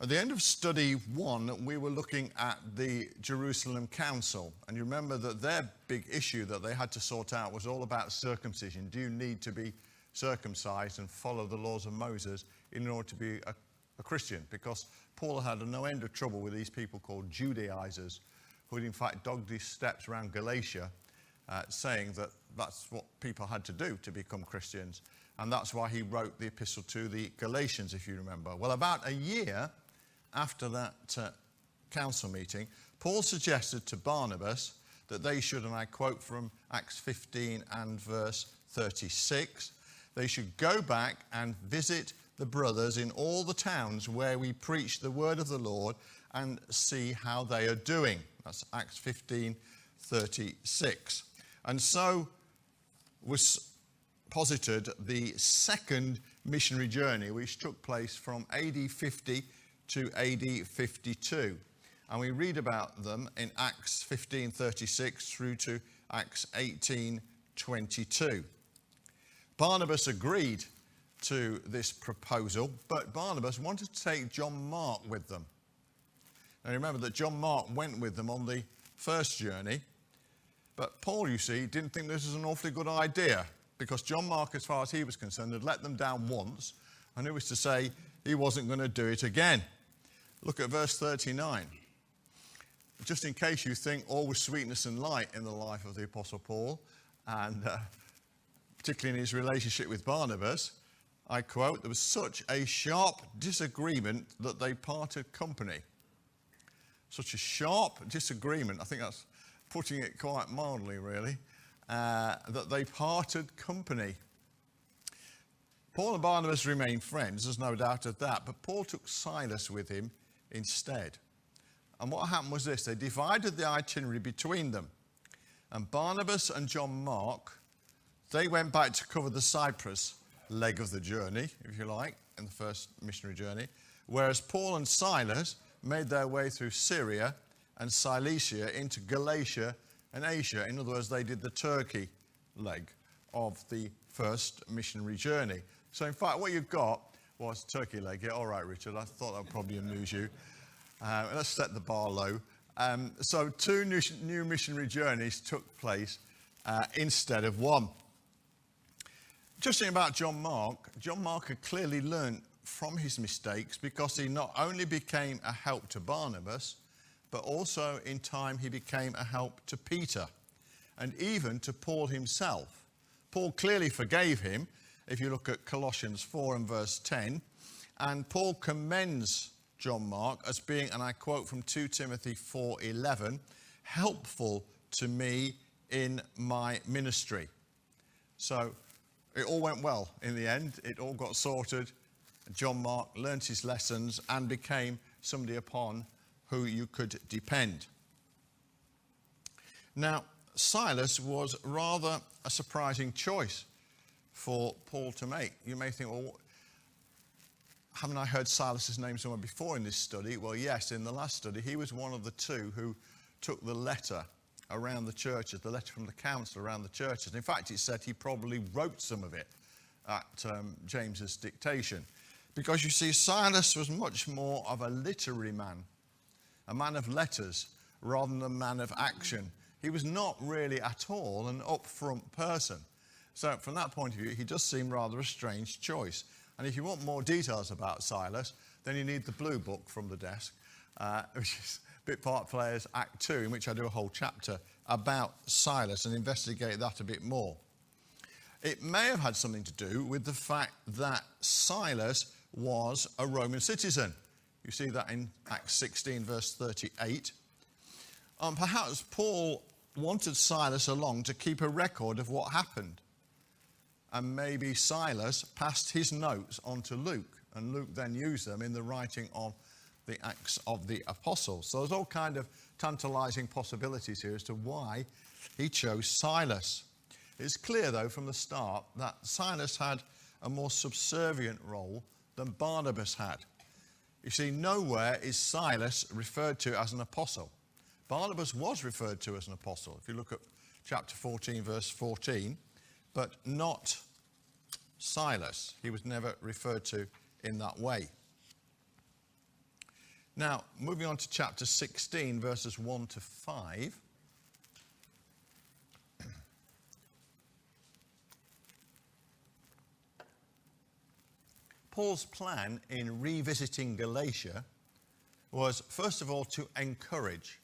At the end of study 1, we were looking at the Jerusalem Council. And you remember that their big issue that they had to sort out was all about circumcision. Do you need to be circumcised and follow the laws of Moses in order to be a Christian? Because Paul had no end of trouble with these people called Judaizers, who had in fact dogged his steps around Galatia, saying that that's what people had to do to become Christians. And that's why he wrote the epistle to the Galatians, if you remember. Well, about a year after that council meeting, Paul suggested to Barnabas that they should, and I quote from Acts 15 and verse 36, they should go back and visit the brothers in all the towns where we preach the word of the Lord and see how they are doing. That's Acts 15, 36. And so was posited the second missionary journey, which took place from AD 50 to AD 52. And we read about them in Acts 15:36 through to Acts 18:22. Barnabas agreed to this proposal, but Barnabas wanted to take John Mark with them. Now remember that John Mark went with them on the first journey, but Paul, you see, didn't think this was an awfully good idea, because John Mark, as far as he was concerned, had let them down once, and it was to say he wasn't going to do it again. Look at verse 39. Just in case you think all was sweetness and light in the life of the Apostle Paul, and particularly in his relationship with Barnabas, I quote, there was such a sharp disagreement that they parted company. Such a sharp disagreement, I think that's putting it quite mildly, really, that they parted company. Paul and Barnabas remained friends, there's no doubt of that, but Paul took Silas with him instead. And what happened was this: they divided the itinerary between them. And Barnabas and John Mark, they went back to cover the Cyprus leg of the journey, if you like, in the first missionary journey, whereas Paul and Silas made their way through Syria and Cilicia into Galatia and Asia. In other words, they did the Turkey leg of the first missionary journey. So in fact, what you've got was Turkey leg. Yeah, all right, Richard, I thought that would probably amuse you. Let's set the bar low. So two new missionary journeys took place instead of one. Just thinking about John Mark had clearly learned from his mistakes, because he not only became a help to Barnabas, but also in time he became a help to Peter and even to Paul himself. Paul clearly forgave him, if you look at Colossians 4 and verse 10, and Paul commends John Mark as being, and I quote from 2 Timothy 4:11, helpful to me in my ministry. So it all went well in the end. It all got sorted. John Mark learnt his lessons and became somebody upon who you could depend. Now, Silas was rather a surprising choice for Paul to make. You may think, well, haven't I heard Silas's name somewhere before in this study? Well, yes, in the last study, he was one of the two who took the letter around the churches, the letter from the council around the churches. In fact, it said he probably wrote some of it at James's dictation. Because you see, Silas was much more of a literary man, a man of letters, rather than a man of action. He was not really at all an upfront person. So from that point of view, he does seem rather a strange choice. And if you want more details about Silas, then you need the blue book from the desk, which is Bit Part Players Act 2, in which I do a whole chapter about Silas and investigate that a bit more. It may have had something to do with the fact that Silas was a Roman citizen. You see that in Acts 16, verse 38. Perhaps Paul wanted Silas along to keep a record of what happened. And maybe Silas passed his notes on to Luke, and Luke then used them in the writing of the Acts of the Apostles. So there's all kind of tantalizing possibilities here as to why he chose Silas. It's clear, though, from the start that Silas had a more subservient role than Barnabas had. You see, nowhere is Silas referred to as an apostle. Barnabas was referred to as an apostle, if you look at chapter 14, verse 14, but not Silas. He was never referred to in that way. Now, moving on to chapter 16, verses 1 to 5. Paul's plan in revisiting Galatia was, first of all, to encourage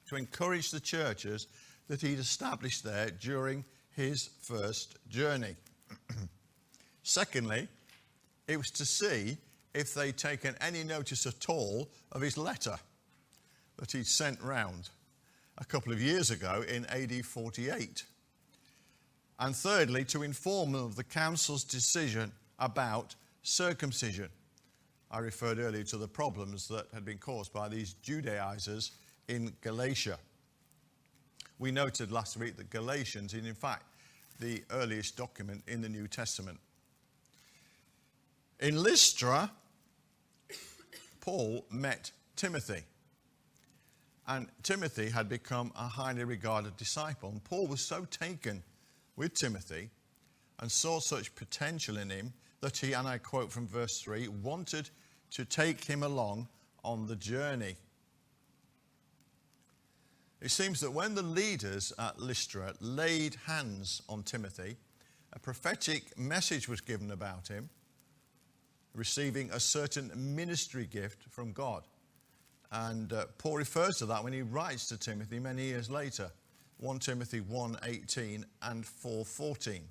the churches that he'd established there during his first journey. Secondly, it was to see if they'd taken any notice at all of his letter that he'd sent round a couple of years ago in AD 48. And thirdly, to inform them of the council's decision about circumcision. I referred earlier to the problems that had been caused by these Judaizers in Galatia. We noted last week that Galatians is in fact the earliest document in the New Testament. In Lystra, Paul met Timothy. And Timothy had become a highly regarded disciple. And Paul was so taken with Timothy and saw such potential in him that he, and I quote from verse 3, wanted to take him along on the journey. It seems that when the leaders at Lystra laid hands on Timothy, a prophetic message was given about him, receiving a certain ministry gift from God. And Paul refers to that when he writes to Timothy many years later, 1 Timothy 1:18 and 4:14.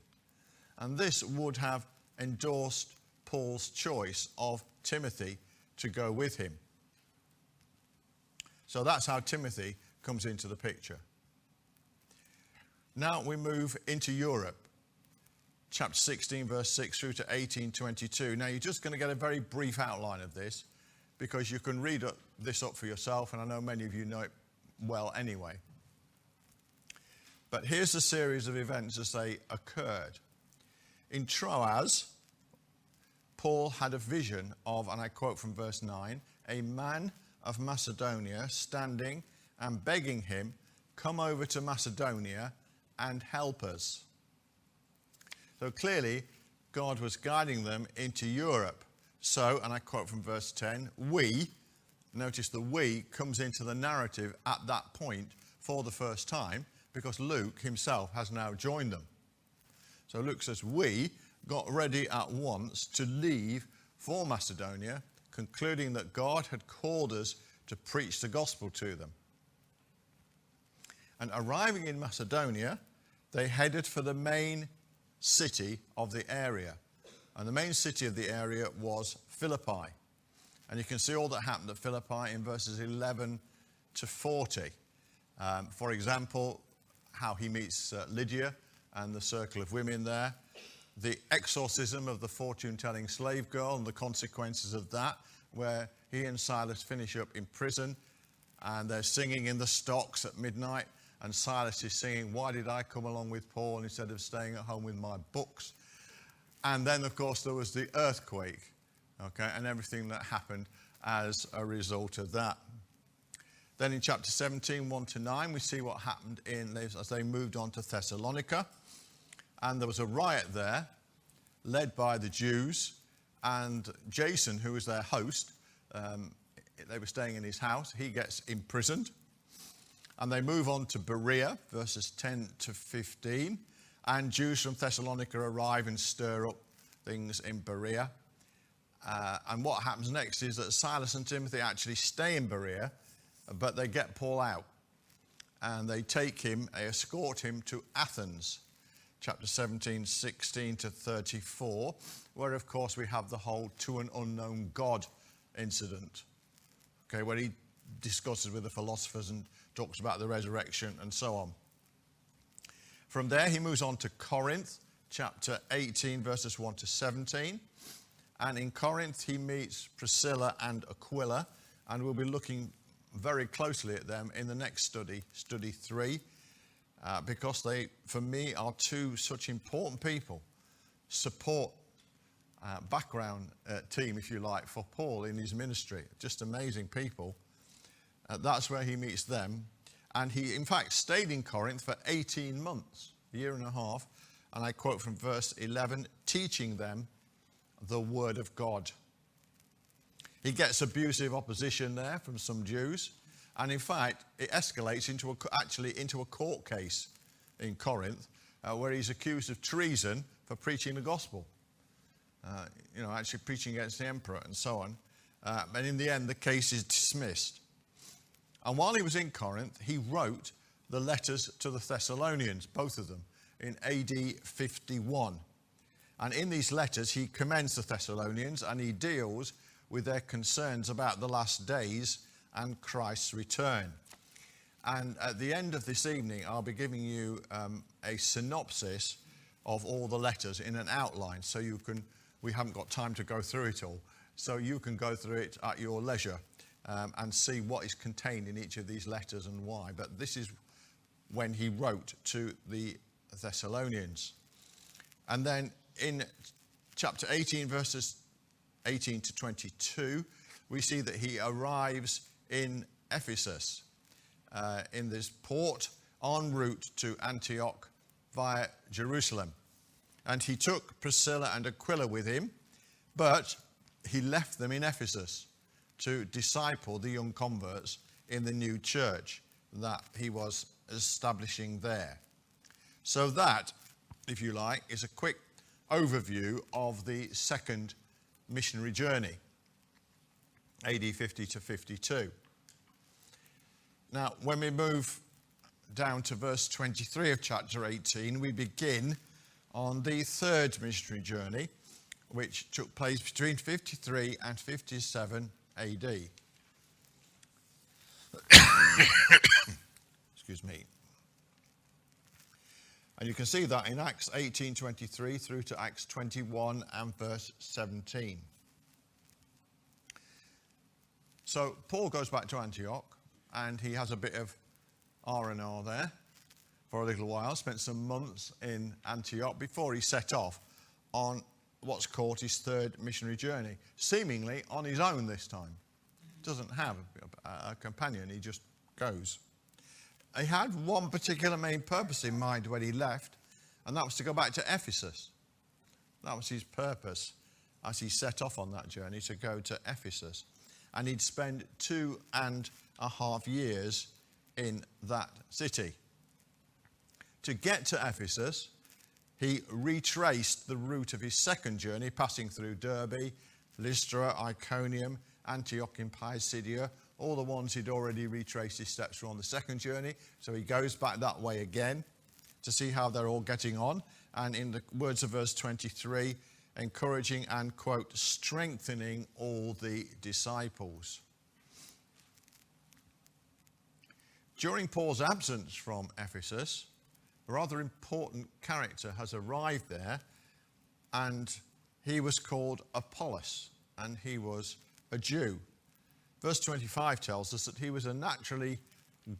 And this would have endorsed Paul's choice of Timothy to go with him. So that's how Timothy comes into the picture. Now we move into Europe. Chapter 16, verse 6 through to 18:22. Now, you're just going to get a very brief outline of this because you can read this up for yourself, and I know many of you know it well anyway. But here's the series of events as they occurred. In Troas, Paul had a vision of, and I quote from verse 9, a man of Macedonia standing and begging him, "Come over to Macedonia and help us." So clearly, God was guiding them into Europe. So, and I quote from verse 10, notice the "we" comes into the narrative at that point for the first time because Luke himself has now joined them. So Luke says, "We got ready at once to leave for Macedonia, concluding that God had called us to preach the gospel to them." And arriving in Macedonia, they headed for the main city of the area. And the main city of the area was Philippi. And you can see all that happened at Philippi in verses 11 to 40. For example, how he meets Lydia and the circle of women there. The exorcism of the fortune-telling slave girl and the consequences of that, where he and Silas finish up in prison and they're singing in the stocks at midnight. And Silas is singing, "Why did I come along with Paul instead of staying at home with my books?" And then, of course, there was the earthquake, okay, and everything that happened as a result of that. Then in chapter 17, 1 to 9, we see what happened as they moved on to Thessalonica. And there was a riot there, led by the Jews. And Jason, who was their host, they were staying in his house, he gets imprisoned. And they move on to Berea, verses 10 to 15. And Jews from Thessalonica arrive and stir up things in Berea. And what happens next is that Silas and Timothy actually stay in Berea, but they get Paul out. And they escort him to Athens, chapter 17, 16 to 34, where, of course, we have the whole "to an unknown God" incident, okay, where he discusses with the philosophers and talks about the resurrection and so on. From there, he moves on to Corinth, chapter 18, verses 1 to 17. And in Corinth, he meets Priscilla and Aquila, and we'll be looking very closely at them in the next study 3, because they, for me, are two such important people, support background team, if you like, for Paul in his ministry. Just amazing people. That's where he meets them. And he, in fact, stayed in Corinth for 18 months, a year and a half. And I quote from verse 11, teaching them the word of God. He gets abusive opposition there from some Jews. And in fact, it escalates into a court case in Corinth, where he's accused of treason for preaching the gospel. Actually preaching against the emperor and so on. And in the end, the case is dismissed. And while he was in Corinth, he wrote the letters to the Thessalonians, both of them, in AD 51. And in these letters, he commends the Thessalonians and he deals with their concerns about the last days and Christ's return. And at the end of this evening, I'll be giving you a synopsis of all the letters in an outline, so we haven't got time to go through it all, so you can go through it at your leisure and see what is contained in each of these letters and why. But this is when he wrote to the Thessalonians. And then in chapter 18, verses 18 to 22, we see that he arrives in Ephesus, in this port en route to Antioch via Jerusalem. And he took Priscilla and Aquila with him, but he left them in Ephesus to disciple the young converts in the new church that he was establishing there. So that, if you like, is a quick overview of the second missionary journey, AD 50 to 52. Now, when we move down to verse 23 of chapter 18, we begin on the third missionary journey, which took place between 53 and 57 AD. Excuse me. And you can see that in Acts 18:23 through to Acts 21 and verse 17. So Paul goes back to Antioch and he has a bit of R&R there for a little while, spent some months in Antioch before he set off on what's called his third missionary journey, seemingly on his own this time. Doesn't have a companion, he just goes. He had one particular main purpose in mind when he left, and that was to go back to Ephesus. That was his purpose as he set off on that journey, to go to Ephesus. And he'd spend 2.5 years in that city. To get to Ephesus, he retraced the route of his second journey, passing through Derbe, Lystra, Iconium, Antioch in Pisidia, all the ones he'd already retraced his steps through on the second journey. So he goes back that way again to see how they're all getting on. And in the words of verse 23, encouraging and, quote, strengthening all the disciples. During Paul's absence from Ephesus, a rather important character has arrived there, and he was called Apollos, and he was a Jew. Verse 25 tells us that he was a naturally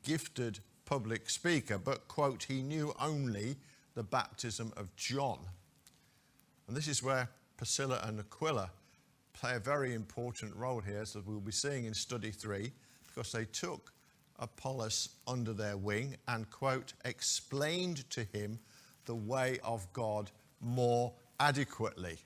gifted public speaker, but, quote, he knew only the baptism of John. And this is where Priscilla and Aquila play a very important role here, as we'll be seeing in study 3, because they took Apollos under their wing and, quote, explained to him the way of God more adequately.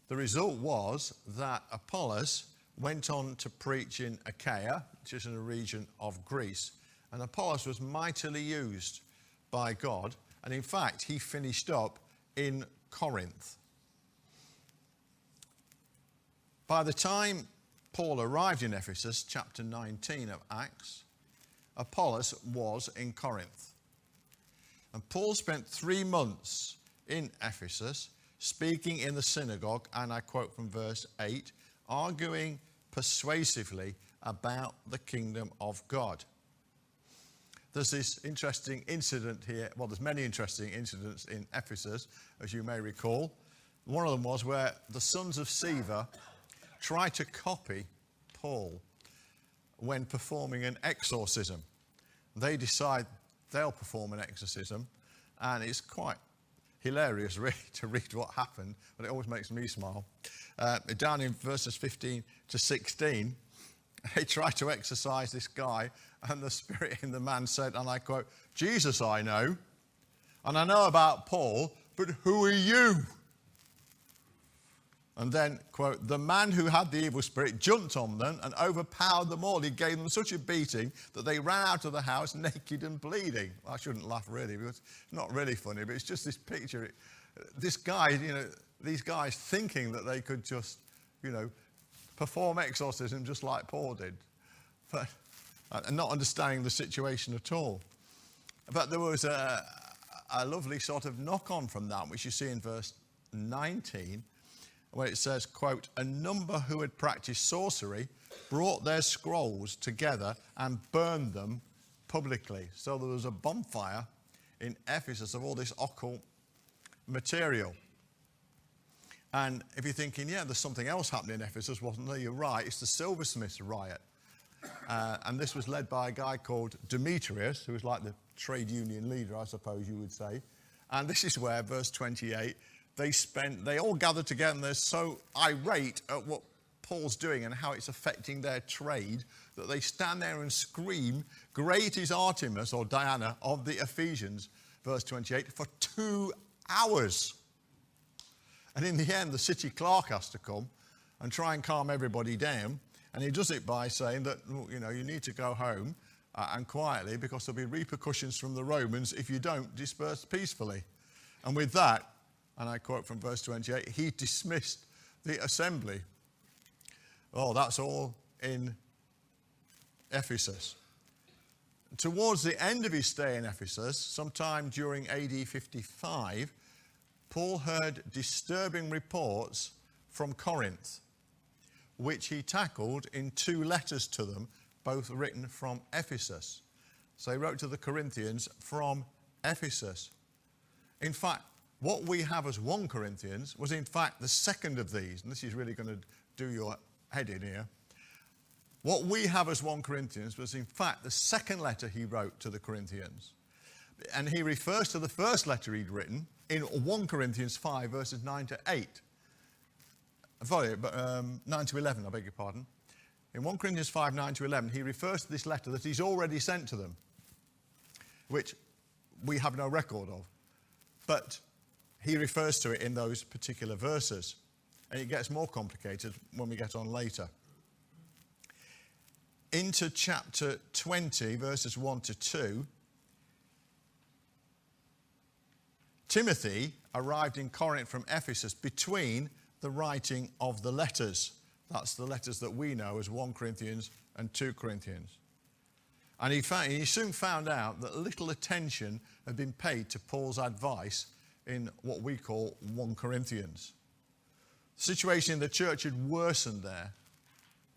The result was that Apollos went on to preach in Achaia, which is in a region of Greece, and Apollos was mightily used by God, and in fact he finished up in Corinth. By the time Paul arrived in Ephesus, chapter 19 of Acts, Apollos was in Corinth. And Paul spent 3 months in Ephesus, speaking in the synagogue, and I quote from verse 8, arguing persuasively about the kingdom of God. There's this interesting incident here. Well, there's many interesting incidents in Ephesus, as you may recall. One of them was where the sons of Sceva tried to copy Paul when performing an exorcism. They decide they'll perform an exorcism, and it's quite hilarious really to read what happened, but it always makes me smile. Down in verses 15 to 16, they tried to exorcise this guy, and the spirit in the man said, and I quote, Jesus I know, and I know about Paul, but who are you? And then, quote, the man who had the evil spirit jumped on them and overpowered them all. He gave them such a beating that they ran out of the house naked and bleeding. I shouldn't laugh really, because it's not really funny, but it's just this picture. This guy, these guys thinking that they could just, perform exorcism just like Paul did, but and not understanding the situation at all. But there was a lovely sort of knock-on from that, which you see in verse 19, where it says, quote, a number who had practiced sorcery brought their scrolls together and burned them publicly. So there was a bonfire in Ephesus of all this occult material. And if you're thinking, yeah, there's something else happening in Ephesus, wasn't there? You're right, it's the silversmiths riot. And this was led by a guy called Demetrius, who was like the trade union leader, I suppose you would say. And this is where, verse 28, they all gathered together and they're so irate at what Paul's doing and how it's affecting their trade that they stand there and scream, great is Artemis or Diana of the Ephesians, verse 28, for 2 hours. And in the end, the city clerk has to come and try and calm everybody down. And he does it by saying that, you need to go home and quietly, because there'll be repercussions from the Romans if you don't disperse peacefully. And with that, and I quote from verse 28, he dismissed the assembly. Oh, that's all in Ephesus. Towards the end of his stay in Ephesus, sometime during AD 55, Paul heard disturbing reports from Corinth, which he tackled in 2 letters to them, both written from Ephesus. So he wrote to the Corinthians from Ephesus. In fact, what we have as 1 Corinthians was in fact the second of these, and this is really going to do your head in here. What we have as 1 Corinthians was in fact the second letter he wrote to the Corinthians. And he refers to the first letter he'd written in 1 Corinthians 5, verses 9 to 8. Sorry, 9 to 11, I beg your pardon. In 1 Corinthians 5, 9 to 11, he refers to this letter that he's already sent to them, which we have no record of. But he refers to it in those particular verses. And it gets more complicated when we get on later. Into chapter 20, verses 1 to 2, Timothy arrived in Corinth from Ephesus between the writing of the letters. That's the letters that we know as 1 Corinthians and 2 Corinthians. And he soon found out that little attention had been paid to Paul's advice in what we call 1 Corinthians. The situation in the church had worsened there,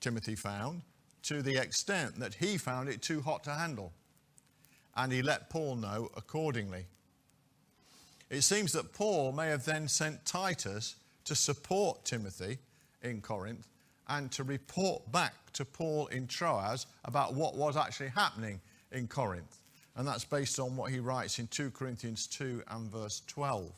Timothy found, to the extent that he found it too hot to handle. And he let Paul know accordingly. It seems that Paul may have then sent Titus to support Timothy in Corinth and to report back to Paul in Troas about what was actually happening in Corinth. And that's based on what he writes in 2 Corinthians 2 and verse 12.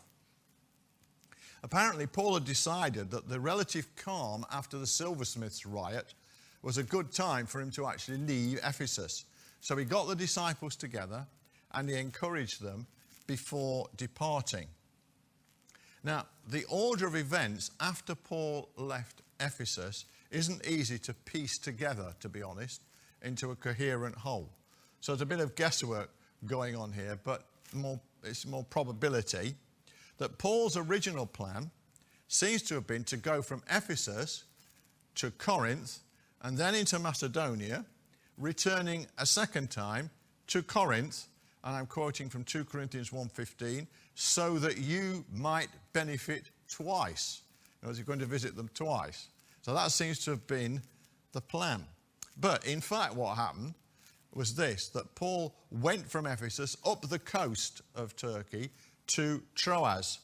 Apparently, Paul had decided that the relative calm after the silversmiths riot was a good time for him to actually leave Ephesus. So he got the disciples together and he encouraged them before departing. Now, the order of events after Paul left Ephesus isn't easy to piece together, to be honest, into a coherent whole. So there's a bit of guesswork going on here, but it's more probability that Paul's original plan seems to have been to go from Ephesus to Corinth and then into Macedonia, returning a second time to Corinth, and I'm quoting from 2 Corinthians 1:15, so that you might benefit twice. In other words, you're going to visit them twice. So that seems to have been the plan. But in fact, what happened was this, that Paul went from Ephesus up the coast of Turkey to Troas.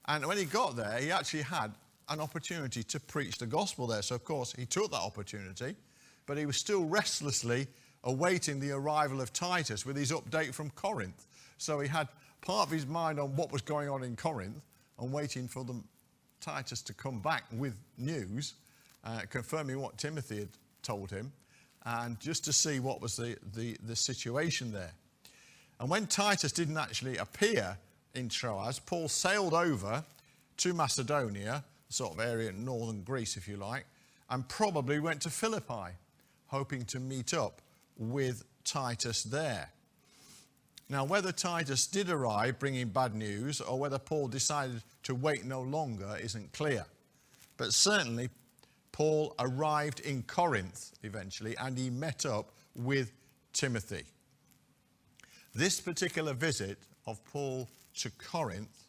And when he got there, he actually had an opportunity to preach the gospel there. So, of course, he took that opportunity, but he was still restlessly awaiting the arrival of Titus with his update from Corinth. So he had part of his mind on what was going on in Corinth and waiting for Titus to come back with news, confirming what Timothy had told him, and just to see what was the situation there. And when Titus didn't actually appear in Troas, Paul sailed over to Macedonia sort of area in northern Greece, if you like, and probably went to Philippi, hoping to meet up with Titus there. Now, whether Titus did arrive bringing bad news or whether Paul decided to wait no longer isn't clear. But certainly, Paul arrived in Corinth eventually, and he met up with Timothy. This particular visit of Paul to Corinth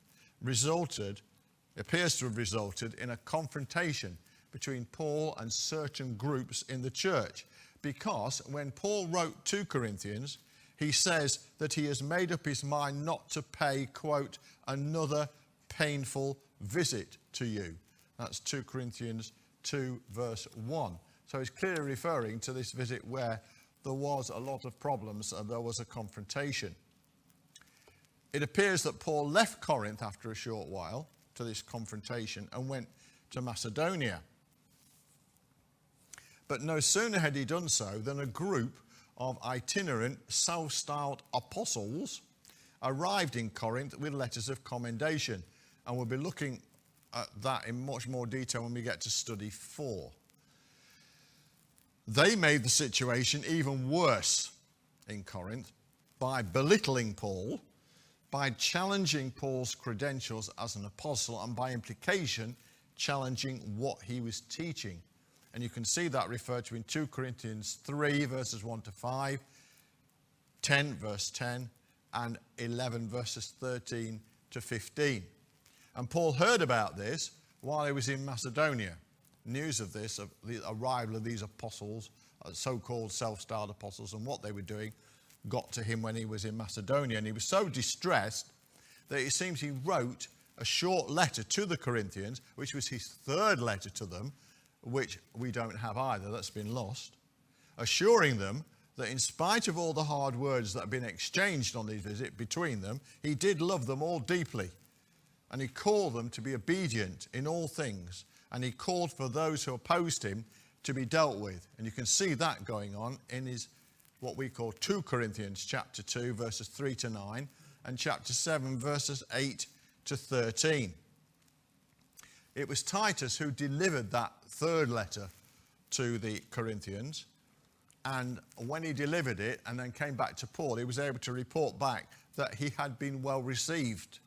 appears to have resulted in a confrontation between Paul and certain groups in the church. Because when Paul wrote to Corinthians, he says that he has made up his mind not to pay, quote, another painful visit to you. That's 2 Corinthians 2 verse 1. So he's clearly referring to this visit where there was a lot of problems and there was a confrontation. It appears that Paul left Corinth after a short while to this confrontation and went to Macedonia. But no sooner had he done so than a group of itinerant, self-styled apostles arrived in Corinth with letters of commendation. And we'll be looking at that in much more detail when we get to study 4. They made the situation even worse in Corinth by belittling Paul, by challenging Paul's credentials as an apostle, and by implication, challenging what he was teaching. And you can see that referred to in 2 Corinthians 3, verses 1 to 5, 10, verse 10, and 11, verses 13 to 15. And Paul heard about this while he was in Macedonia. News of this, of the arrival of these apostles, so-called self-styled apostles, and what they were doing, got to him when he was in Macedonia. And he was so distressed that it seems he wrote a short letter to the Corinthians, which was his third letter to them, which we don't have either, that's been lost, assuring them that in spite of all the hard words that have been exchanged on this visit between them, he did love them all deeply. And he called them to be obedient in all things. And he called for those who opposed him to be dealt with. And you can see that going on in his, what we call 2 Corinthians chapter 2, verses 3 to 9, and chapter 7, verses 8 to 13. It was Titus who delivered that third letter to the Corinthians. And when he delivered it and then came back to Paul, he was able to report back that he had been well received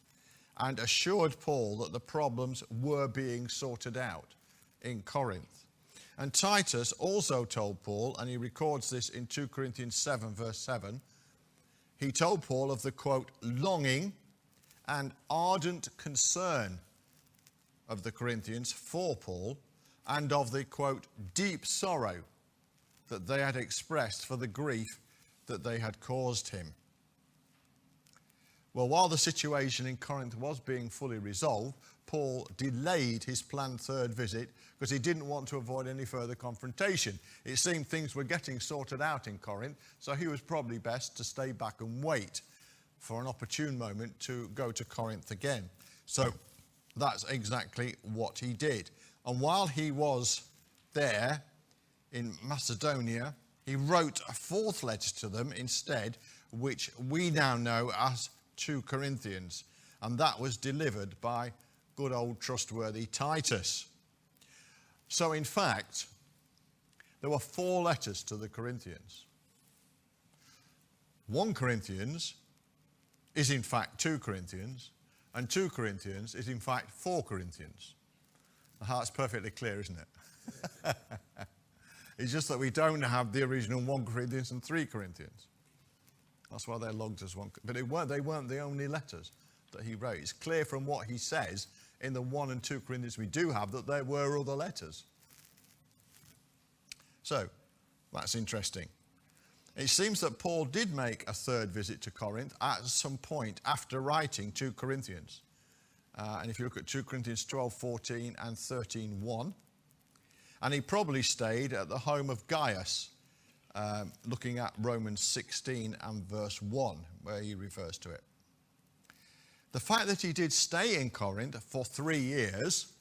and assured Paul that the problems were being sorted out in Corinth. And Titus also told Paul, and he records this in 2 Corinthians 7, verse 7, he told Paul of the, quote, longing and ardent concern of the Corinthians for Paul, and of the, quote, deep sorrow that they had expressed for the grief that they had caused him. Well, while the situation in Corinth was being fully resolved, Paul delayed his planned third visit because he didn't want to avoid any further confrontation. It seemed things were getting sorted out in Corinth, so he was probably best to stay back and wait for an opportune moment to go to Corinth again. So that's exactly what he did. And while he was there in Macedonia, he wrote a fourth letter to them instead, which we now know as 2 Corinthians. And that was delivered by good old trustworthy Titus. So in fact, there were 4 letters to the Corinthians. 1 Corinthians is in fact 2 Corinthians, and 2 Corinthians is in fact 4 Corinthians. That's perfectly clear, isn't it? It's just that we don't have the original 1 Corinthians and 3 Corinthians. That's why they're logged as one. But they weren't the only letters that he wrote. It's clear from what he says in the 1 and 2 Corinthians we do have that there were other letters. So, that's interesting. It seems that Paul did make a third visit to Corinth at some point after writing 2 Corinthians. And if you look at 2 Corinthians 12:14 and 13:1, and he probably stayed at the home of Gaius, looking at Romans 16 and verse 1, where he refers to it. The fact that he did stay in Corinth for 3 years,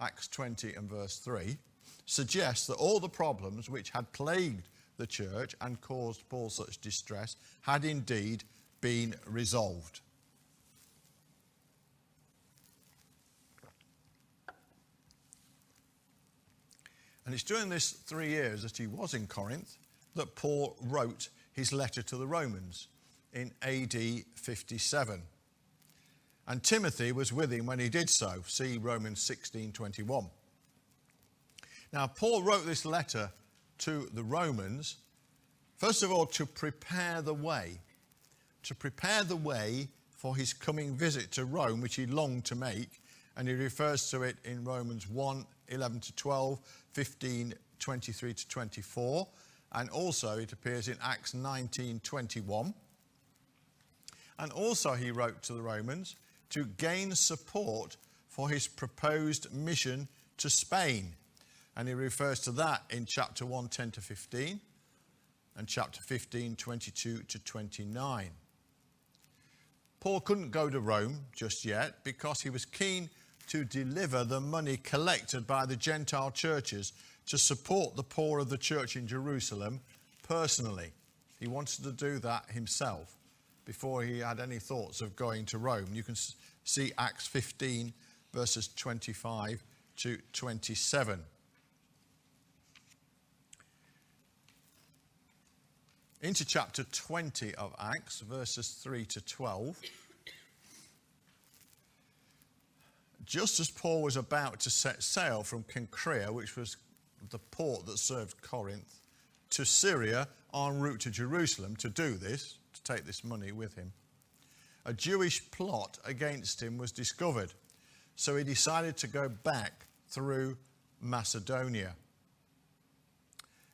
Acts 20 and verse 3, suggests that all the problems which had plagued the church and caused Paul such distress had indeed been resolved. And it's during this 3 years that he was in Corinth that Paul wrote his letter to the Romans in AD 57. And Timothy was with him when he did so. See Romans 16:21. Now, Paul wrote this letter to the Romans, first of all, to prepare the way for his coming visit to Rome, which he longed to make. And he refers to it in Romans 1:11-12, 15:23-24. And also it appears in Acts 19:21. And also he wrote to the Romans to gain support for his proposed mission to Spain. And he refers to that in chapter 1, 10-15, and chapter 15, 22-29. Paul couldn't go to Rome just yet because he was keen to deliver the money collected by the Gentile churches to support the poor of the church in Jerusalem personally. He wanted to do that himself before he had any thoughts of going to Rome. You can see Acts 15, verses 25-27. Into chapter 20 of Acts, verses 3-12. Just as Paul was about to set sail from Cenchrea, which was the port that served Corinth, to Syria en route to Jerusalem to do this, to take this money with him, a Jewish plot against him was discovered. So he decided to go back through Macedonia.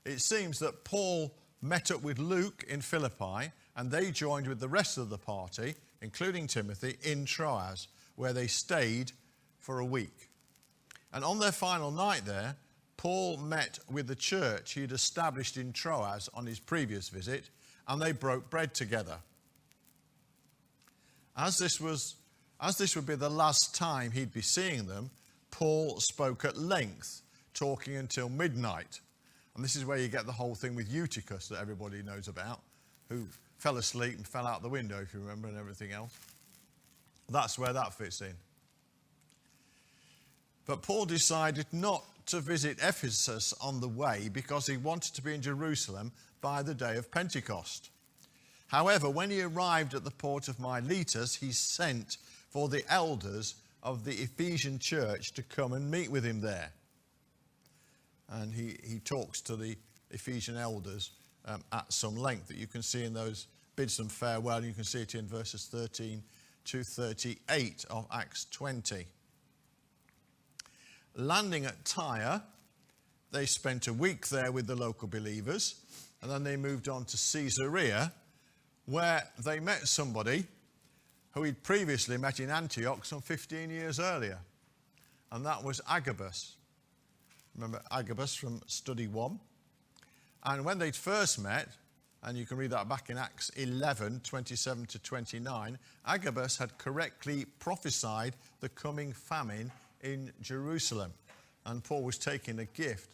It seems that Paul met up with Luke in Philippi, and they joined with the rest of the party, including Timothy, in Troas, where they stayed for a week. And on their final night there, Paul met with the church he'd established in Troas on his previous visit, and they broke bread together. As this would be the last time he'd be seeing them, Paul spoke at length, talking until midnight. And this is where you get the whole thing with Eutychus that everybody knows about, who fell asleep and fell out the window, if you remember, and everything else. That's where that fits in. But Paul decided not to visit Ephesus on the way because he wanted to be in Jerusalem by the day of Pentecost. However, when he arrived at the port of Miletus, he sent for the elders of the Ephesian church to come and meet with him there. And he talks to the Ephesian elders at some length that you can see in those, bids them farewell. You can see it in verses 13-38 of Acts 20. Landing at Tyre, they spent a week there with the local believers, and then they moved on to Caesarea, where they met somebody who he'd previously met in Antioch some 15 years earlier, and that was Agabus. Remember Agabus from study 1? And when they'd first met, and you can read that back in Acts 11, 27-29, Agabus had correctly prophesied the coming famine in Jerusalem. And Paul was taking a gift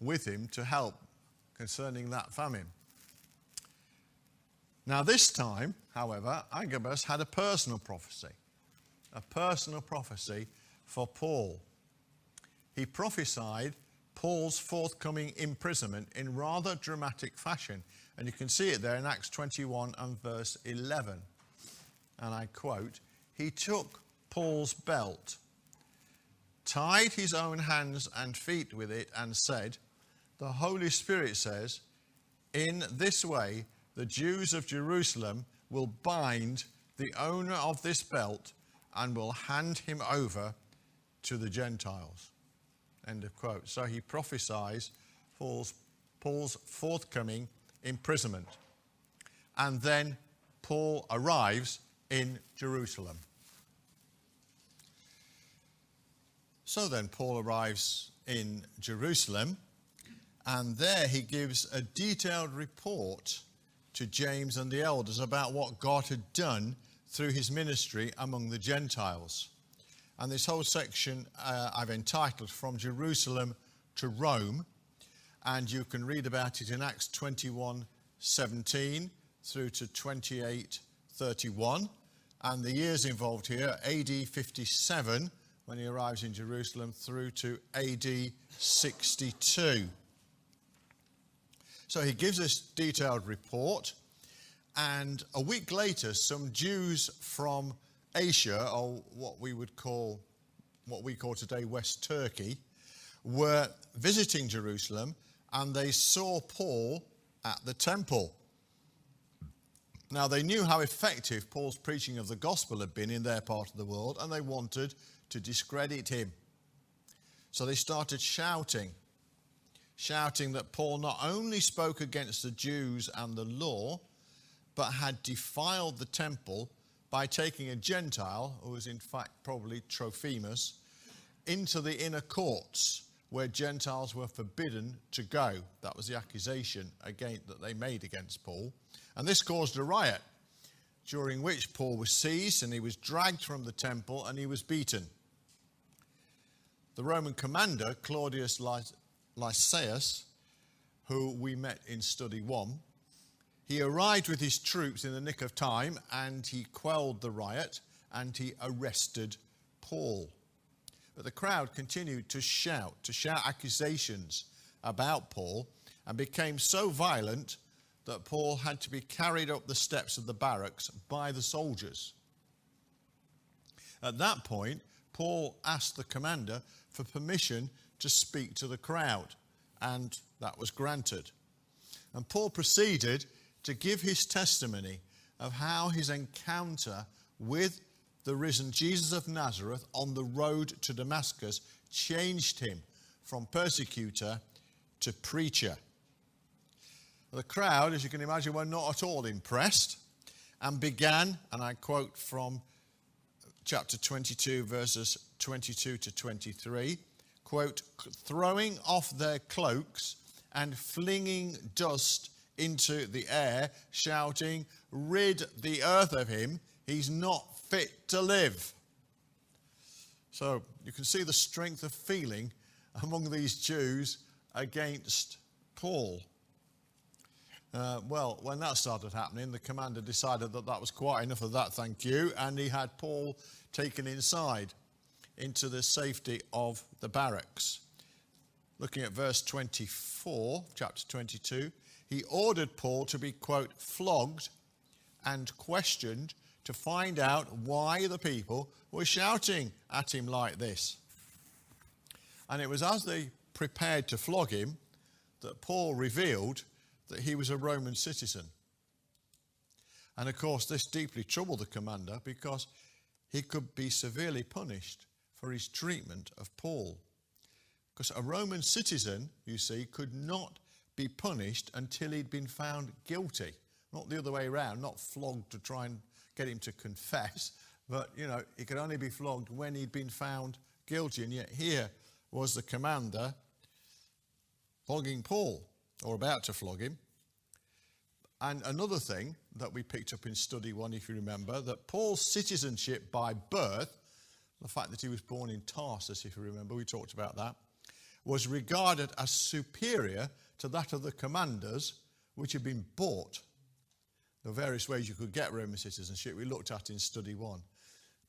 with him to help concerning that famine. Now this time, however, Agabus had a personal prophecy for Paul. He prophesied Paul's forthcoming imprisonment in rather dramatic fashion. And you can see it there in Acts 21 and verse 11. And I quote, "He took Paul's belt, tied his own hands and feet with it, and said, 'The Holy Spirit says, in this way the Jews of Jerusalem will bind the owner of this belt and will hand him over to the Gentiles.'" End of quote. So he prophesies Paul's forthcoming imprisonment. And then Paul arrives in Jerusalem. So then Paul arrives in Jerusalem, and there he gives a detailed report to James and the elders about what God had done through his ministry among the Gentiles. And this whole section I've entitled From Jerusalem to Rome, and you can read about it in Acts 21:17 through to 28:31. And the years involved here, AD 57 when he arrives in Jerusalem, through to AD 62. So he gives this detailed report, and a week later, some Jews from Asia, or what we call today West Turkey, were visiting Jerusalem, and they saw Paul at the temple. Now, they knew how effective Paul's preaching of the gospel had been in their part of the world, and they wanted to discredit him. So they started shouting that Paul not only spoke against the Jews and the law, but had defiled the temple by taking a Gentile, who was in fact probably Trophimus, into the inner courts where Gentiles were forbidden to go. That was the accusation that they made against Paul. And this caused a riot, during which Paul was seized and he was dragged from the temple and he was beaten. The Roman commander, Claudius Lysias, who we met in Study 1, he arrived with his troops in the nick of time, and he quelled the riot and he arrested Paul. But the crowd continued to shout accusations about Paul, and became so violent that Paul had to be carried up the steps of the barracks by the soldiers. At that point, Paul asked the commander for permission to speak to the crowd, and that was granted. And Paul proceeded to give his testimony of how his encounter with the risen Jesus of Nazareth on the road to Damascus changed him from persecutor to preacher. The crowd, as you can imagine, were not at all impressed, and began, and I quote from chapter 22, verses 22 to 23, quote, throwing off their cloaks and flinging dust into the air, shouting, rid the earth of him, he's not fit to live. So you can see the strength of feeling among these Jews against Paul. Well, when that started happening, the commander decided that was quite enough of that, thank you, and he had Paul taken inside into the safety of the barracks. Looking at verse 24, chapter 22, he ordered Paul to be, quote, flogged and questioned to find out why the people were shouting at him like this. And it was as they prepared to flog him that Paul revealed that he was a Roman citizen. And of course, this deeply troubled the commander, because he could be severely punished for his treatment of Paul. Because a Roman citizen, you see, could not be punished until he'd been found guilty. Not the other way around, not flogged to try and get him to confess, but, he could only be flogged when he'd been found guilty. And yet here was the commander flogging Paul, or about to flog him. And another thing that we picked up in Study 1, if you remember, that Paul's citizenship by birth, the fact that he was born in Tarsus, if you remember, we talked about that, was regarded as superior to that of the commanders which had been bought. There were various ways you could get Roman citizenship we looked at in Study 1.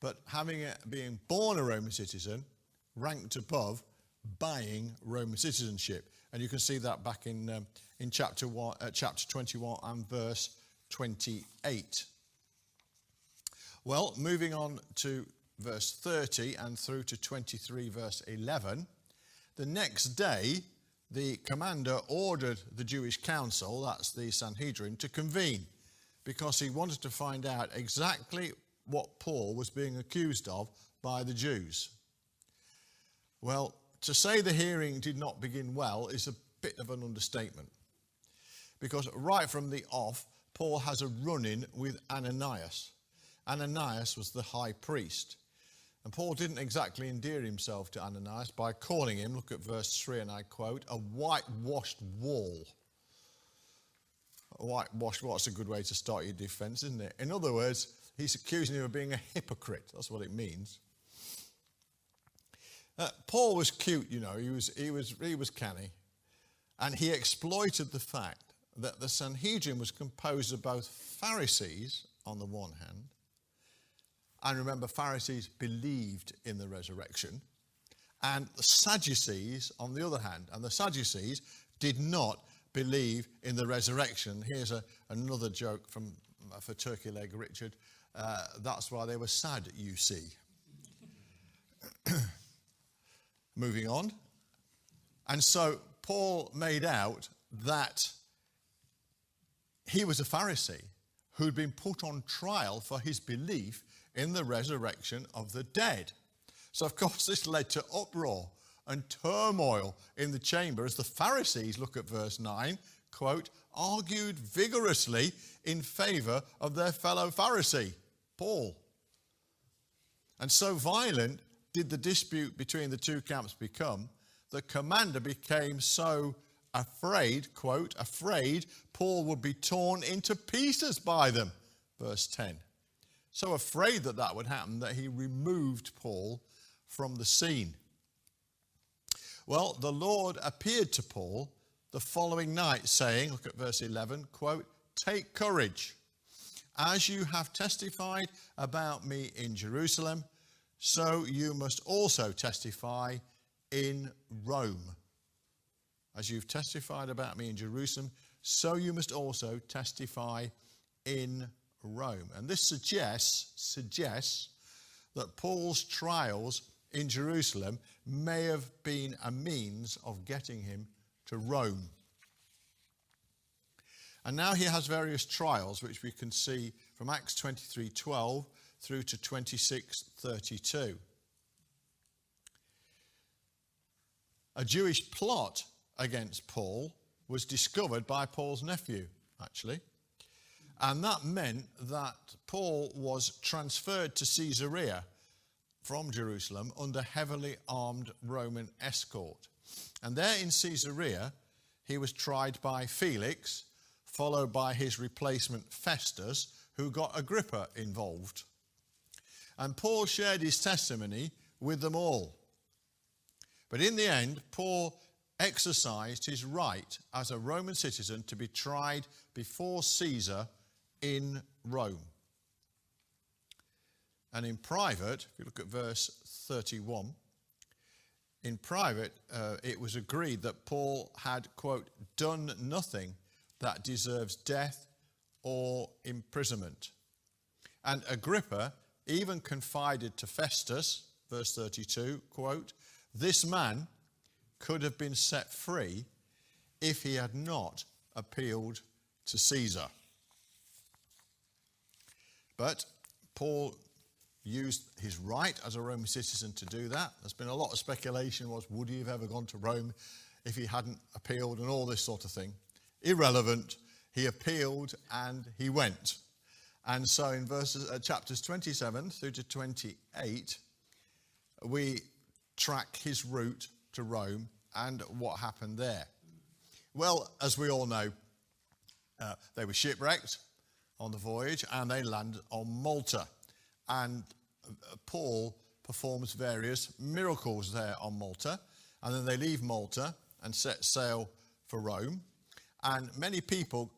But being born a Roman citizen ranked above buying Roman citizenship. And you can see that back in chapter 21 and verse 28. Well, moving on to verse 30 and through to 23 verse 11, the next day the commander ordered the Jewish council, that's the Sanhedrin, to convene, because he wanted to find out exactly what Paul was being accused of by the Jews. Well, to say the hearing did not begin well is a bit of an understatement, because right from the off, Paul has a run-in with Ananias. Ananias was the high priest, and Paul didn't exactly endear himself to Ananias by calling him, look at verse 3, and I quote, a whitewashed wall. A whitewashed wall, that's a good way to start your defense, isn't it? In other words, he's accusing him of being a hypocrite. That's what it means. Paul was cute, he was canny, and he exploited the fact that the Sanhedrin was composed of both Pharisees on the one hand And remember, Pharisees believed in the resurrection. And the Sadducees, on the other hand, and the Sadducees did not believe in the resurrection. Here's another joke for Turkey Leg Richard. That's why they were sad, you see. Moving on. And so Paul made out that he was a Pharisee who'd been put on trial for his belief in the resurrection of the dead. So, of course, this led to uproar and turmoil in the chamber as the Pharisees, look at verse 9, quote, argued vigorously in favour of their fellow Pharisee, Paul. And so violent did the dispute between the two camps become, the commander became so afraid, quote, afraid Paul would be torn into pieces by them, verse 10. So afraid that would happen that he removed Paul from the scene. Well, the Lord appeared to Paul the following night saying, look at verse 11, quote, take courage. As you have testified about me in Jerusalem, so you must also testify in Rome. As you've testified about me in Jerusalem, so you must also testify in Rome. And this suggests that Paul's trials in Jerusalem may have been a means of getting him to Rome. And now he has various trials, which we can see from Acts 23:12 through to 26:32. A Jewish plot against Paul was discovered by Paul's nephew, actually. And that meant that Paul was transferred to Caesarea from Jerusalem under heavily armed Roman escort. And there in Caesarea, he was tried by Felix, followed by his replacement Festus, who got Agrippa involved. And Paul shared his testimony with them all. But in the end, Paul exercised his right as a Roman citizen to be tried before Caesar in Rome. And in private, if you look at verse 31, in private, it was agreed that Paul had, quote, done nothing that deserves death or imprisonment. And Agrippa even confided to Festus, verse 32, quote, this man could have been set free if he had not appealed to Caesar. But Paul used his right as a Roman citizen to do that. There's been a lot of speculation would he have ever gone to Rome if he hadn't appealed and all this sort of thing. Irrelevant. He appealed and he went. And so in chapters 27 through to 28, we track his route to Rome and what happened there. Well, as we all know, they were shipwrecked on the voyage and they landed on Malta. And Paul performs various miracles there on Malta. And then they leave Malta and set sail for Rome. And many people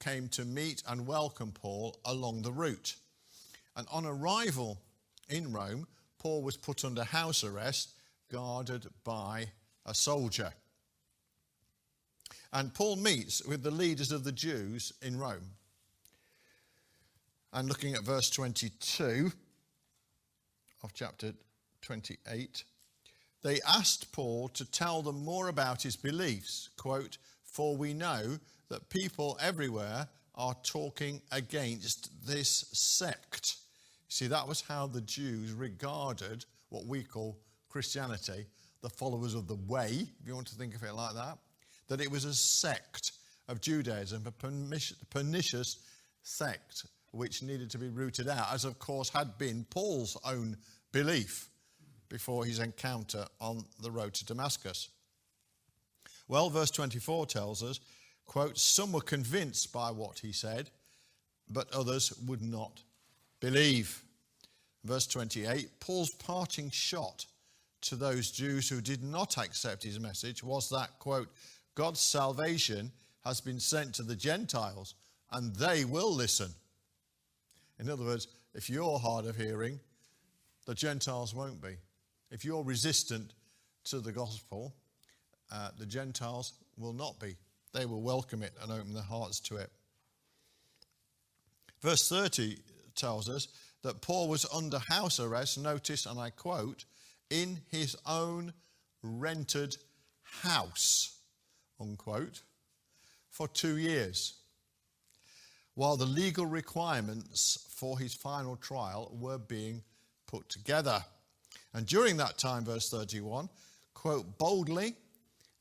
came to meet and welcome Paul along the route. And on arrival in Rome, Paul was put under house arrest, guarded by a soldier. And Paul meets with the leaders of the Jews in Rome. And looking at verse 22 of chapter 28, they asked Paul to tell them more about his beliefs, quote, for we know that people everywhere are talking against this sect. See, that was how the Jews regarded what we call Christianity, the followers of the way, if you want to think of it like that it was a sect of Judaism, a pernicious sect which needed to be rooted out, as of course had been Paul's own belief before his encounter on the road to Damascus. Well, verse 24 tells us, quote, some were convinced by what he said, but others would not believe. Verse 28, Paul's parting shot to those Jews who did not accept his message was that, quote, God's salvation has been sent to the Gentiles and they will listen. In other words, if you're hard of hearing, the Gentiles won't be. If you're resistant to the gospel, the Gentiles will not be. They will welcome it and open their hearts to it. Verse 30 tells us that Paul was under house arrest, notice, and I quote, in his own rented house, unquote, for 2 years, while the legal requirements for his final trial were being put together. And during that time, verse 31, quote, boldly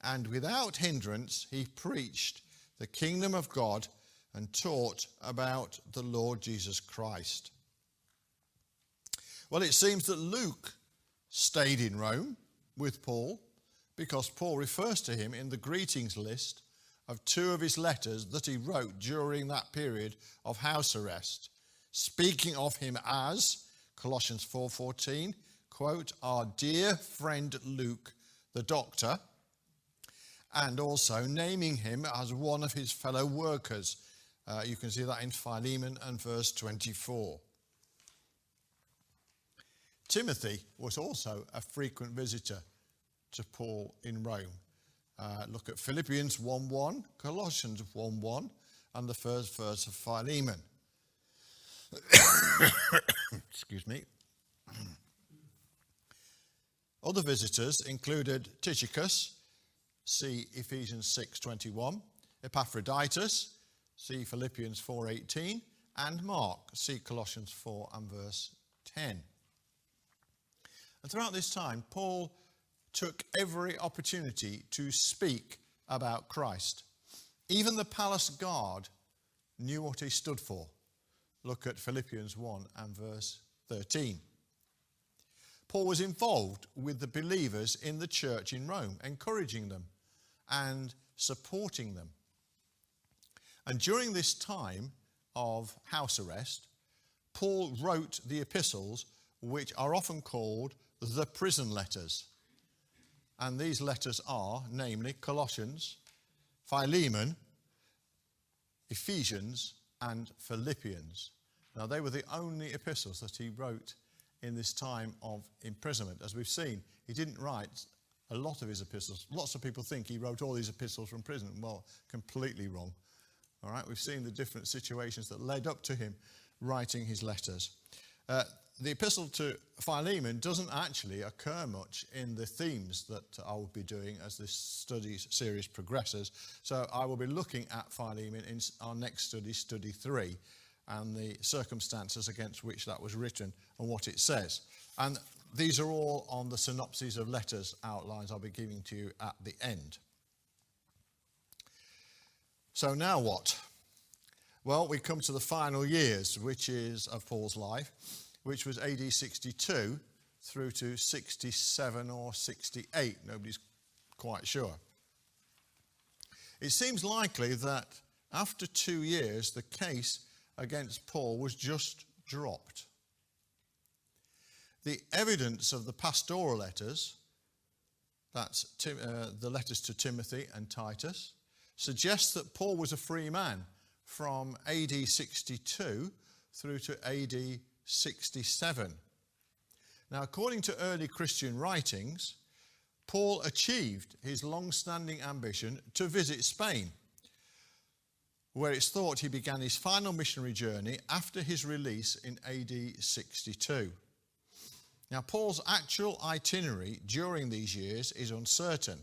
and without hindrance, he preached the kingdom of God and taught about the Lord Jesus Christ. Well, it seems that Luke stayed in Rome with Paul because Paul refers to him in the greetings list of 2 of his letters that he wrote during that period of house arrest, speaking of him as, Colossians 4:14, quote, our dear friend Luke, the doctor, and also naming him as one of his fellow workers. You can see that in Philemon and verse 24. Timothy was also a frequent visitor to Paul in Rome. Look at Philippians 1:1, Colossians 1:1, and the first verse of Philemon. Excuse me. Other visitors included Tychicus, see Ephesians 6:21, Epaphroditus, see Philippians 4:18, and Mark, see Colossians 4 and verse 10. And throughout this time, Paul took every opportunity to speak about Christ. Even the palace guard knew what he stood for. Look at Philippians 1 and verse 13. Paul was involved with the believers in the church in Rome, encouraging them and supporting them. And during this time of house arrest, Paul wrote the epistles, which are often called the prison letters. And these letters are, namely, Colossians, Philemon, Ephesians, and Philippians. Now, they were the only epistles that he wrote in this time of imprisonment. As we've seen, he didn't write a lot of his epistles. Lots of people think he wrote all these epistles from prison. Well, completely wrong. All right, we've seen the different situations that led up to him writing his letters. The epistle to Philemon doesn't actually occur much in the themes that I will be doing as this study series progresses. So I will be looking at Philemon in our next study, study 3, and the circumstances against which that was written and what it says. And these are all on the synopses of letters outlines I'll be giving to you at the end. So now what? Well, we come to the final years, which is of Paul's life, which was AD 62 through to 67 or 68. Nobody's quite sure. It seems likely that after 2 years, the case against Paul was just dropped. The evidence of the pastoral letters, that's the letters to Timothy and Titus, suggests that Paul was a free man from AD 62 through to AD 67. Now, according to early Christian writings, Paul achieved his long-standing ambition to visit Spain, where it's thought he began his final missionary journey after his release in AD 62. Now, Paul's actual itinerary during these years is uncertain,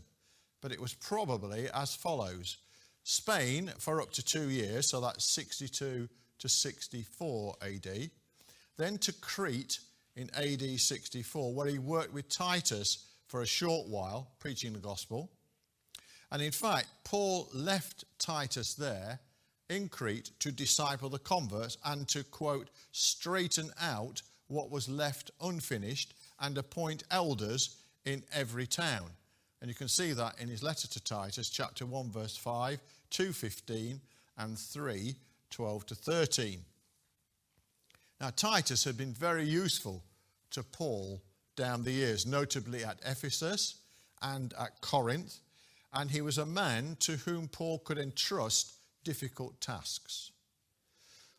but it was probably as follows. Spain for up to 2 years, so that's 62 to 64 AD. Then to Crete in AD 64, where he worked with Titus for a short while, preaching the gospel. And in fact, Paul left Titus there in Crete to disciple the converts and to, quote, straighten out what was left unfinished and appoint elders in every town. And you can see that in his letter to Titus, chapter 1, verse 5, 2:15, and 3:12 to 13. Now, Titus had been very useful to Paul down the years, notably at Ephesus and at Corinth, and he was a man to whom Paul could entrust difficult tasks.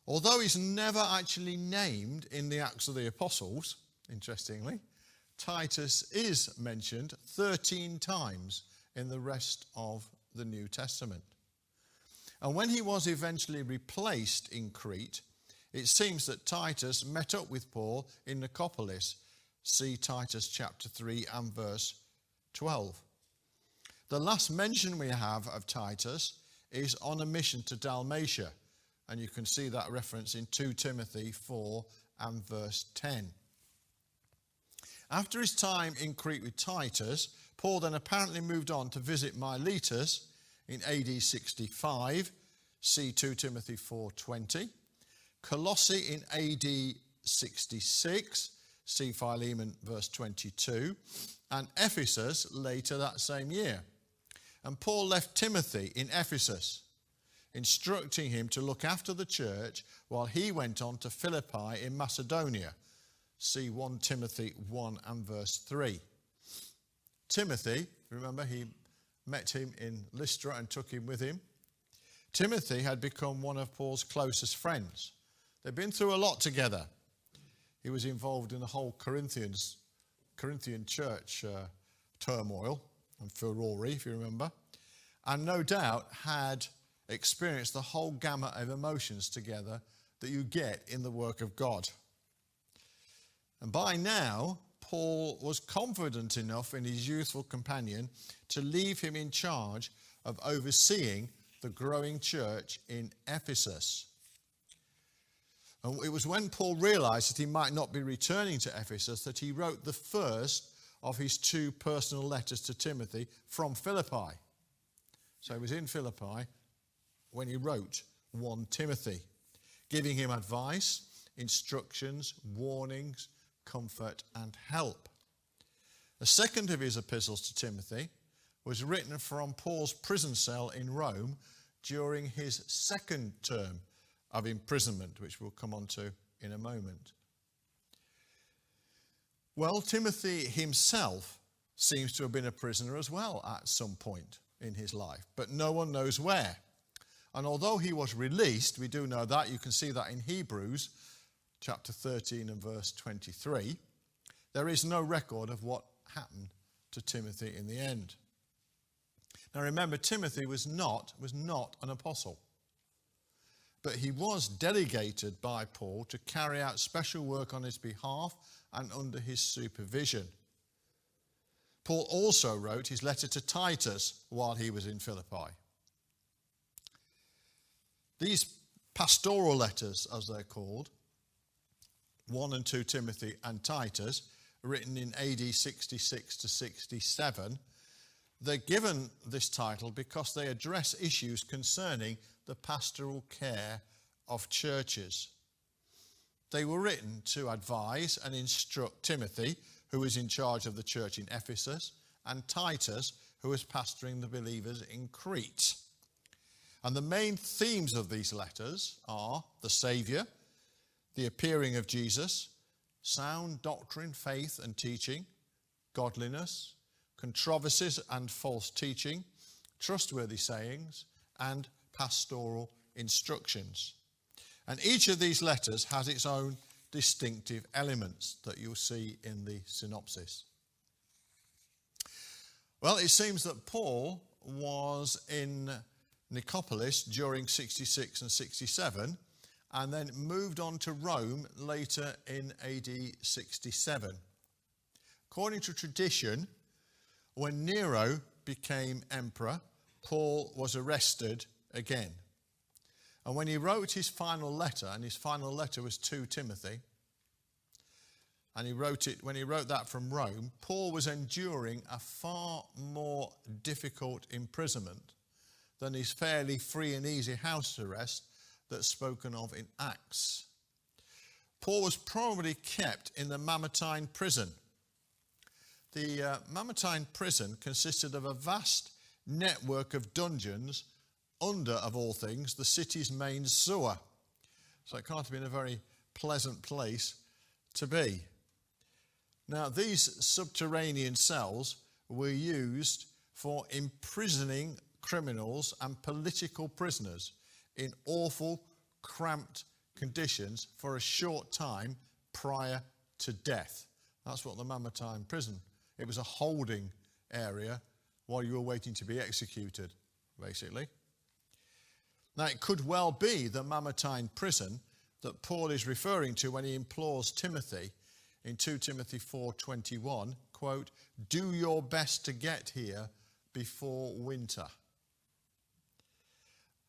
Although he's never actually named in the Acts of the Apostles, interestingly, Titus is mentioned 13 times in the rest of the New Testament. And when he was eventually replaced in Crete, it seems that Titus met up with Paul in Nicopolis. See Titus chapter 3 and verse 12. The last mention we have of Titus is on a mission to Dalmatia, and you can see that reference in 2 Timothy 4 and verse 10. After his time in Crete with Titus, Paul then apparently moved on to visit Miletus in AD 65, see 2 Timothy 4:20, Colossae in AD 66, see Philemon verse 22, and Ephesus later that same year. And Paul left Timothy in Ephesus, instructing him to look after the church while he went on to Philippi in Macedonia. See 1 Timothy 1 and verse 3. Timothy, remember he met him in Lystra and took him with him. Timothy had become one of Paul's closest friends. They'd been through a lot together. He was involved in the whole Corinthian church turmoil and furore, if you remember, and no doubt had experienced the whole gamut of emotions together that you get in the work of God. And by now, Paul was confident enough in his youthful companion to leave him in charge of overseeing the growing church in Ephesus. And it was when Paul realized that he might not be returning to Ephesus that he wrote the first of his 2 personal letters to Timothy from Philippi. So he was in Philippi when he wrote 1 Timothy, giving him advice, instructions, warnings, comfort and help. The second of his epistles to Timothy was written from Paul's prison cell in Rome during his second term of imprisonment, which we'll come on to in a moment. Well, Timothy himself seems to have been a prisoner as well at some point in his life, but no one knows where. And although he was released, we do know that, you can see that in Hebrews chapter 13 and verse 23, there is no record of what happened to Timothy in the end. Now remember, Timothy was not an apostle, but he was delegated by Paul to carry out special work on his behalf and under his supervision. Paul also wrote his letter to Titus while he was in Philippi. These pastoral letters, as they're called, 1 and 2 Timothy and Titus, written in AD 66 to 67, they're given this title because they address issues concerning the pastoral care of churches. They were written to advise and instruct Timothy, who was in charge of the church in Ephesus, and Titus, who was pastoring the believers in Crete. And the main themes of these letters are the Saviour, the appearing of Jesus, sound doctrine, faith and teaching, godliness, controversies and false teaching, trustworthy sayings, and pastoral instructions. And each of these letters has its own distinctive elements that you'll see in the synopsis. Well, it seems that Paul was in Nicopolis during 66 and 67, and then moved on to Rome later in AD 67. According to tradition, when Nero became emperor, Paul was arrested again. And when he wrote his final letter, and his final letter was 2 Timothy, and when he wrote that from Rome, Paul was enduring a far more difficult imprisonment than his fairly free and easy house arrest that's spoken of in Acts. Paul was probably kept in the Mamertine prison. The Mamertine prison consisted of a vast network of dungeons under, of all things, the city's main sewer. So it can't have been a very pleasant place to be. Now, these subterranean cells were used for imprisoning criminals and political prisoners in awful, cramped conditions for a short time prior to death. That's what the Mamertine prison, it was a holding area while you were waiting to be executed, basically. Now, it could well be the Mamertine prison that Paul is referring to when he implores Timothy in 2 Timothy 4:21, quote, "Do your best to get here before winter."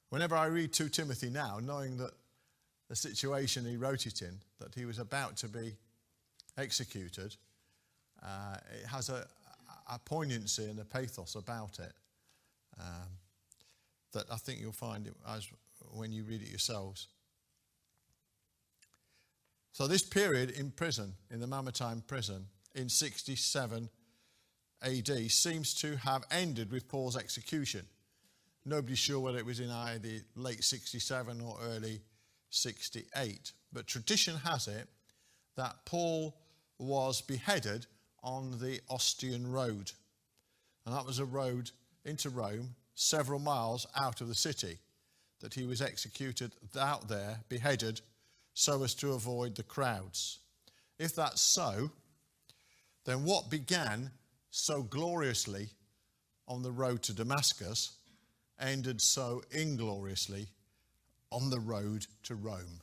Whenever I read 2 Timothy now, knowing that the situation he wrote it in, that he was about to be executed, it has a poignancy and a pathos about it that I think you'll find when you read it yourselves. So this period in prison, in the Mamertine prison, in 67 AD, seems to have ended with Paul's execution. Nobody's sure whether it was in either late 67 or early 68. But tradition has it that Paul was beheaded on the Ostian Road. And that was a road into Rome, several miles out of the city, that he was executed out there, beheaded, so as to avoid the crowds. If that's so, then what began so gloriously on the road to Damascus ended so ingloriously on the road to Rome.